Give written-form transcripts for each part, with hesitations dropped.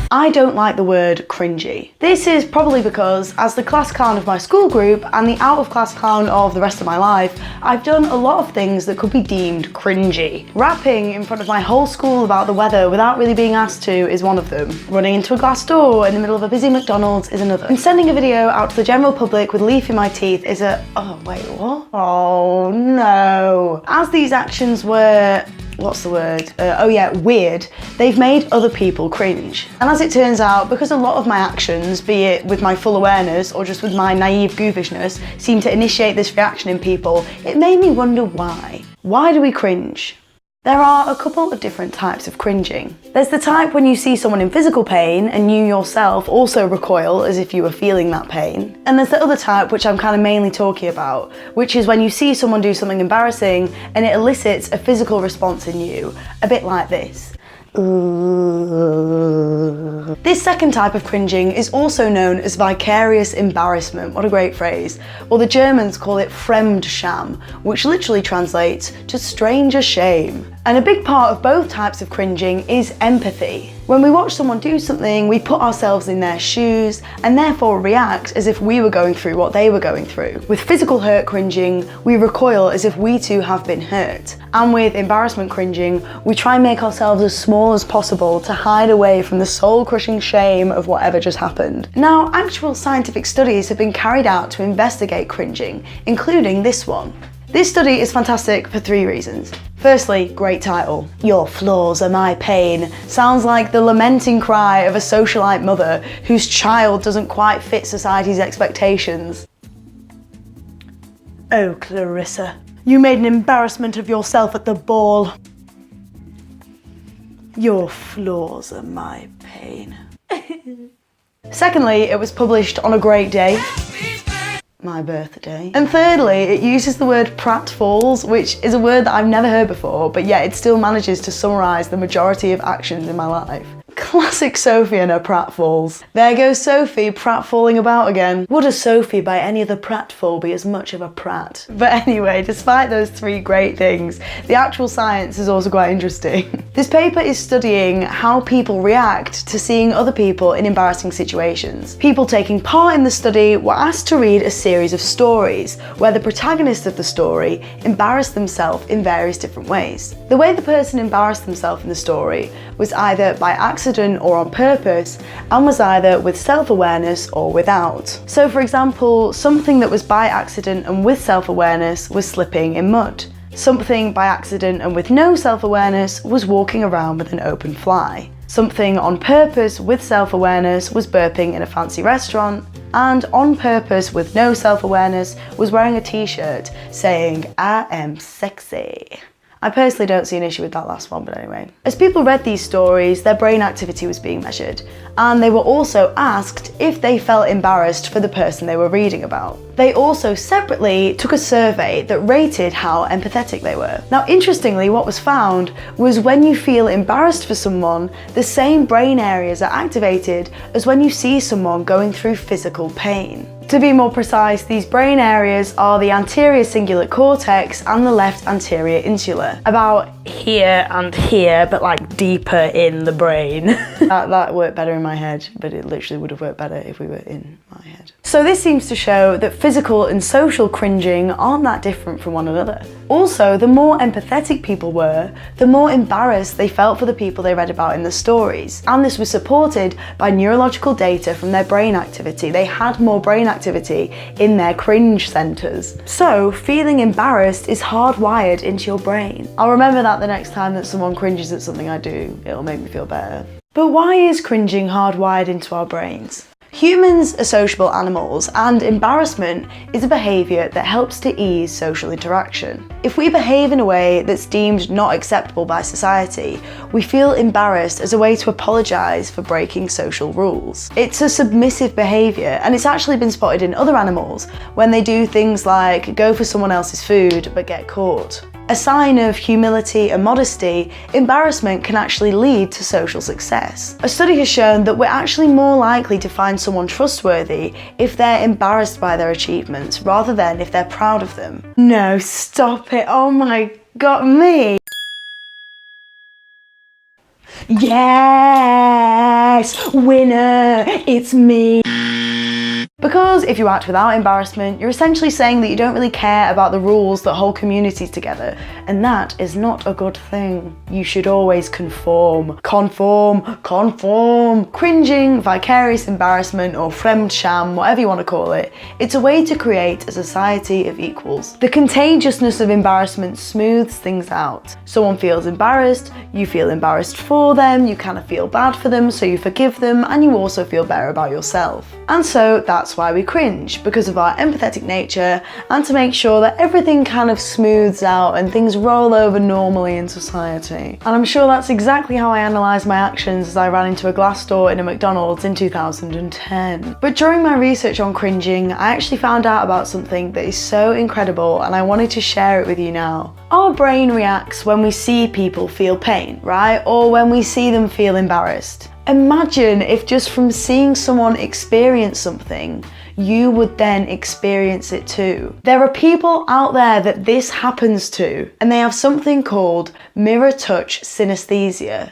I don't like the word cringy. This is probably because, as the class clown of my school group and the out-of-class clown of the rest of my life, I've done a lot of things that could be deemed cringy. Rapping in front of my whole school about the weather without really being asked to is one of them. Running into a glass door in the middle of a busy McDonald's is another. And sending a video out to the general public with a leaf in my teeth is a... oh, wait, what? Oh, no. As these actions were... what's the word? Weird. They've made other people cringe. And as it turns out, because a lot of my actions, be it with my full awareness or just with my naive goofishness, seem to initiate this reaction in people, it made me wonder why. Why do we cringe? There are a couple of different types of cringing. There's the type when you see someone in physical pain and you yourself also recoil as if you were feeling that pain. And there's the other type, which I'm kind of mainly talking about, which is when you see someone do something embarrassing and it elicits a physical response in you, a bit like this. This second type of cringing is also known as vicarious embarrassment. What a great phrase. Or the Germans call it Fremdscham, which literally translates to stranger shame. And a big part of both types of cringing is empathy. When we watch someone do something, we put ourselves in their shoes and therefore react as if we were going through what they were going through. With physical hurt cringing, we recoil as if we too have been hurt. And with embarrassment cringing, we try and make ourselves as small as possible to hide away from the soul-crushing shame of whatever just happened. Now, actual scientific studies have been carried out to investigate cringing, including this one. This study is fantastic for 3 reasons. Firstly, great title. Your flaws are my pain. Sounds like the lamenting cry of a socialite mother whose child doesn't quite fit society's expectations. Oh, Clarissa, you made an embarrassment of yourself at the ball. Your flaws are my pain. Secondly, it was published on a great day. My birthday. And thirdly, it uses the word pratfalls, which is a word that I've never heard before, but yet it still manages to summarise the majority of actions in my life. Classic Sophie and her pratfalls. There goes Sophie pratfalling about again. Would a Sophie by any other pratfall be as much of a prat? But anyway, despite those 3 great things, the actual science is also quite interesting. This paper is studying how people react to seeing other people in embarrassing situations. People taking part in the study were asked to read a series of stories where the protagonist of the story embarrassed themselves in various different ways. The way the person embarrassed themselves in the story was either by accident or on purpose, and was either with self-awareness or without. So for example, something that was by accident and with self-awareness was slipping in mud. Something by accident and with no self-awareness was walking around with an open fly. Something on purpose with self-awareness was burping in a fancy restaurant, and on purpose with no self-awareness was wearing a t-shirt saying, "I am sexy." I personally don't see an issue with that last one, but anyway. As people read these stories, their brain activity was being measured, and they were also asked if they felt embarrassed for the person they were reading about. They also separately took a survey that rated how empathetic they were. Now, interestingly, what was found was when you feel embarrassed for someone, the same brain areas are activated as when you see someone going through physical pain. To be more precise, these brain areas are the anterior cingulate cortex and the left anterior insular. About here and here, but like deeper in the brain. that worked better in my head, but it literally would have worked better if we were in my head. So this seems to show that physical and social cringing aren't that different from one another. Also, the more empathetic people were, the more embarrassed they felt for the people they read about in the stories. And this was supported by neurological data from their brain activity. They had more brain activity in their cringe centers. So feeling embarrassed is hardwired into your brain. I'll remember that the next time that someone cringes at something I do. It'll make me feel better. But why is cringing hardwired into our brains? Humans are sociable animals, and embarrassment is a behaviour that helps to ease social interaction. If we behave in a way that's deemed not acceptable by society, we feel embarrassed as a way to apologise for breaking social rules. It's a submissive behaviour, and it's actually been spotted in other animals when they do things like go for someone else's food but get caught. A sign of humility and modesty, embarrassment can actually lead to social success. A study has shown that we're actually more likely to find someone trustworthy if they're embarrassed by their achievements rather than if they're proud of them. No, stop it. Oh my God, me. yes, winner, it's me. Because if you act without embarrassment, you're essentially saying that you don't really care about the rules that hold communities together, and that is not a good thing. You should always conform. Conform, conform. Cringing, vicarious embarrassment, or Fremdscham, whatever you want to call it, it's a way to create a society of equals. The contagiousness of embarrassment smooths things out. Someone feels embarrassed, you feel embarrassed for them, you kind of feel bad for them, so you forgive them, and you also feel better about yourself. And so that's why we cringe, because of our empathetic nature, and to make sure that everything kind of smooths out and things roll over normally in society. And I'm sure that's exactly how I analysed my actions as I ran into a glass door in a McDonald's in 2010. But during my research on cringing, I actually found out about something that is so incredible, and I wanted to share it with you now. Our brain reacts when we see people feel pain, right? Or when we see them feel embarrassed. Imagine if just from seeing someone experience something, you would then experience it too. There are people out there that this happens to, and they have something called mirror touch synesthesia.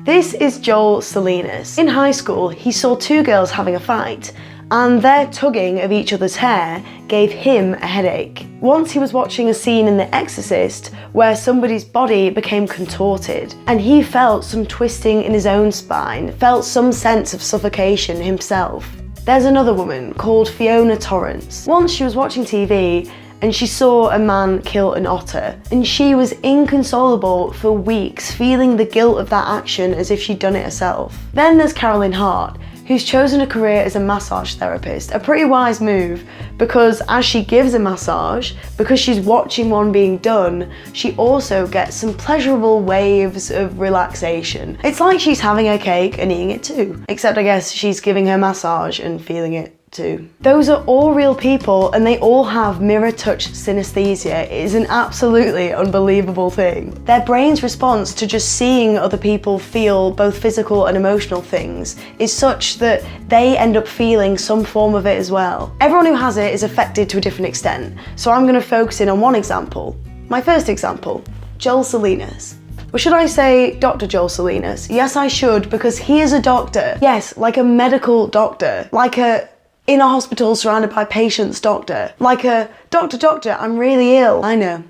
This is Joel Salinas. In high school, he saw two girls having a fight, and their tugging of each other's hair gave him a headache. Once he was watching a scene in The Exorcist where somebody's body became contorted, and he felt some twisting in his own spine, felt some sense of suffocation himself. There's another woman called Fiona Torrance. Once she was watching TV and she saw a man kill an otter, and she was inconsolable for weeks, feeling the guilt of that action as if she'd done it herself. Then there's Carolyn Hart, who's chosen a career as a massage therapist. A pretty wise move, because as she gives a massage, because she's watching one being done, she also gets some pleasurable waves of relaxation. It's like she's having her cake and eating it too, except I guess she's giving her massage and feeling it too. Those are all real people, and they all have mirror touch synesthesia. It is an absolutely unbelievable thing. Their brain's response to just seeing other people feel both physical and emotional things is such that they end up feeling some form of it as well. Everyone who has it is affected to a different extent, so I'm going to focus in on one example. My first example, Joel Salinas. Or should I say Dr. Joel Salinas? Yes, I should, because he is a doctor. Yes, like a medical doctor. Like a in a hospital surrounded by patients doctor. Like a doctor, I'm really ill. I know.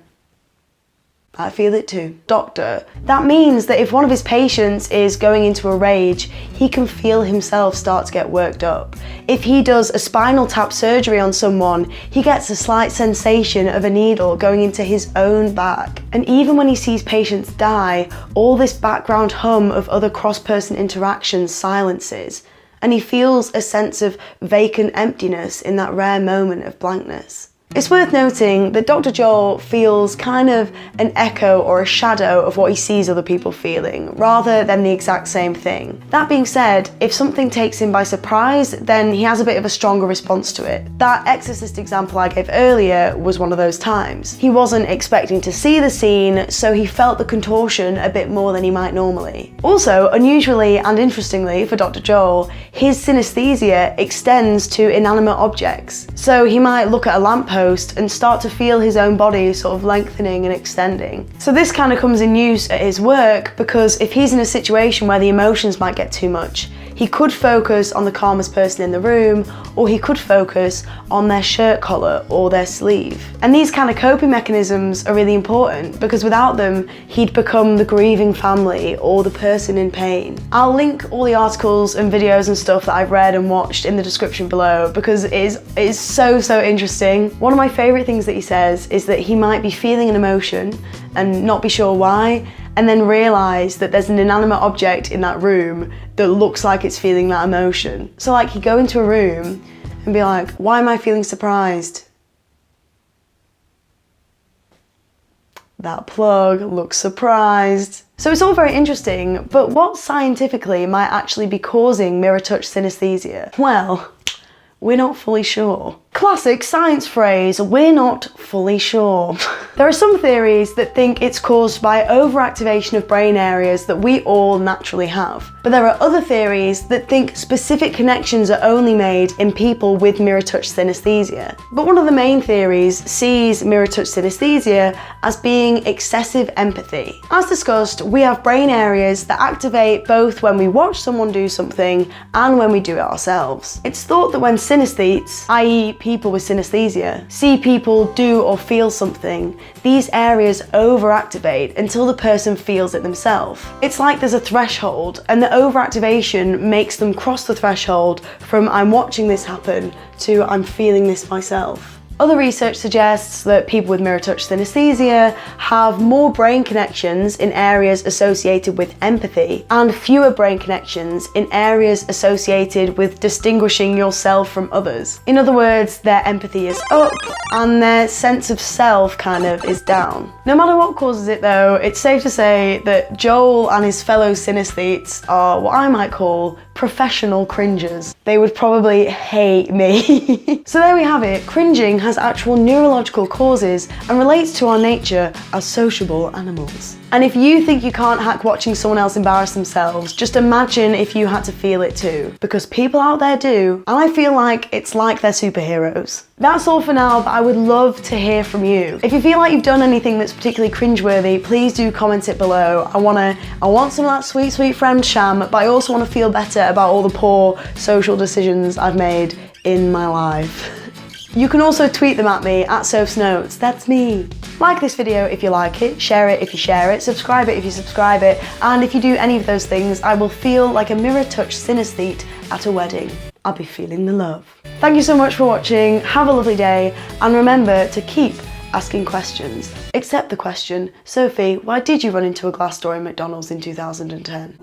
I feel it too. Doctor. That means that if one of his patients is going into a rage, he can feel himself start to get worked up. If he does a spinal tap surgery on someone, he gets a slight sensation of a needle going into his own back. And even when he sees patients die, all this background hum of other cross-person interactions silences, and he feels a sense of vacant emptiness in that rare moment of blankness. It's worth noting that Dr. Joel feels kind of an echo or a shadow of what he sees other people feeling, rather than the exact same thing. That being said, if something takes him by surprise, then he has a bit of a stronger response to it. That Exorcist example I gave earlier was one of those times. He wasn't expecting to see the scene, so he felt the contortion a bit more than he might normally. Also, unusually and interestingly for Dr. Joel, his synesthesia extends to inanimate objects. So he might look at a lamppost and start to feel his own body sort of lengthening and extending. So this kind of comes in use at his work, because if he's in a situation where the emotions might get too much, he could focus on the calmest person in the room, or he could focus on their shirt collar or their sleeve. And these kind of coping mechanisms are really important, because without them, he'd become the grieving family or the person in pain. I'll link all the articles and videos and stuff that I've read and watched in the description below, because it is so interesting. One of my favourite things that he says is that he might be feeling an emotion and not be sure why, and then realise that there's an inanimate object in that room that looks like it's feeling that emotion. So like, he'd go into a room and be like, why am I feeling surprised? That plug looks surprised. So it's all very interesting, but what scientifically might actually be causing mirror touch synesthesia? Well, we're not fully sure. Classic science phrase, we're not fully sure. There are some theories that think it's caused by overactivation of brain areas that we all naturally have. But there are other theories that think specific connections are only made in people with mirror touch synesthesia. But one of the main theories sees mirror touch synesthesia as being excessive empathy. As discussed, we have brain areas that activate both when we watch someone do something and when we do it ourselves. It's thought that when synesthetes, i.e. people with synesthesia, see people do or feel something, these areas overactivate until the person feels it themselves. It's like there's a threshold, and the overactivation makes them cross the threshold from I'm watching this happen to I'm feeling this myself. Other research suggests that people with mirror touch synesthesia have more brain connections in areas associated with empathy and fewer brain connections in areas associated with distinguishing yourself from others. In other words, their empathy is up and their sense of self kind of is down. No matter what causes it though, it's safe to say that Joel and his fellow synesthetes are what I might call professional cringers. They would probably hate me. So there we have it. Cringing has actual neurological causes and relates to our nature as sociable animals. And if you think you can't hack watching someone else embarrass themselves, just imagine if you had to feel it too. Because people out there do, and I feel like it's like they're superheroes. That's all for now, but I would love to hear from you. If you feel like you've done anything that's particularly cringeworthy, please do comment it below. I want some of that sweet, sweet friend sham, but I also want to feel better about all the poor social decisions I've made in my life. You can also tweet them at me, at Soph's Notes, that's me. Like this video if you like it, share it if you share it, subscribe it if you subscribe it, and if you do any of those things, I will feel like a mirror touch synesthete at a wedding. I'll be feeling the love. Thank you so much for watching, have a lovely day, and remember to keep asking questions. Except the question, Sophie, why did you run into a glass door in McDonald's in 2010?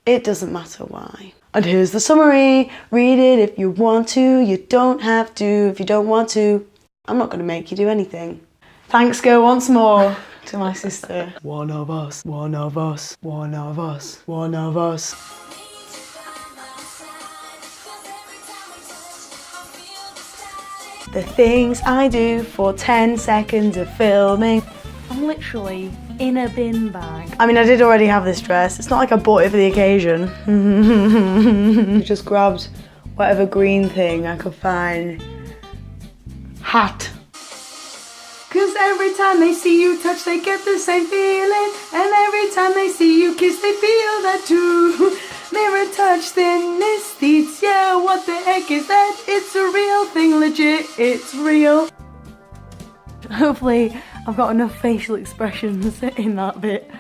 It doesn't matter why. And here's the summary. Read it if you want to, you don't have to if you don't want to. I'm not gonna make you do anything. Thanks go once more to my sister. One of us, one of us, one of us, one of us. The things I do for 10 seconds of filming. I'm literally in a bin bag. I mean, I did already have this dress. It's not like I bought it for the occasion. I just grabbed whatever green thing I could find. Hat. Cause every time they see you touch, they get the same feeling. And every time they see you kiss, they feel that too. Mirror touch synesthetes, yeah, what the heck is that? It's a real thing, legit, it's real. Hopefully I've got enough facial expressions in that bit.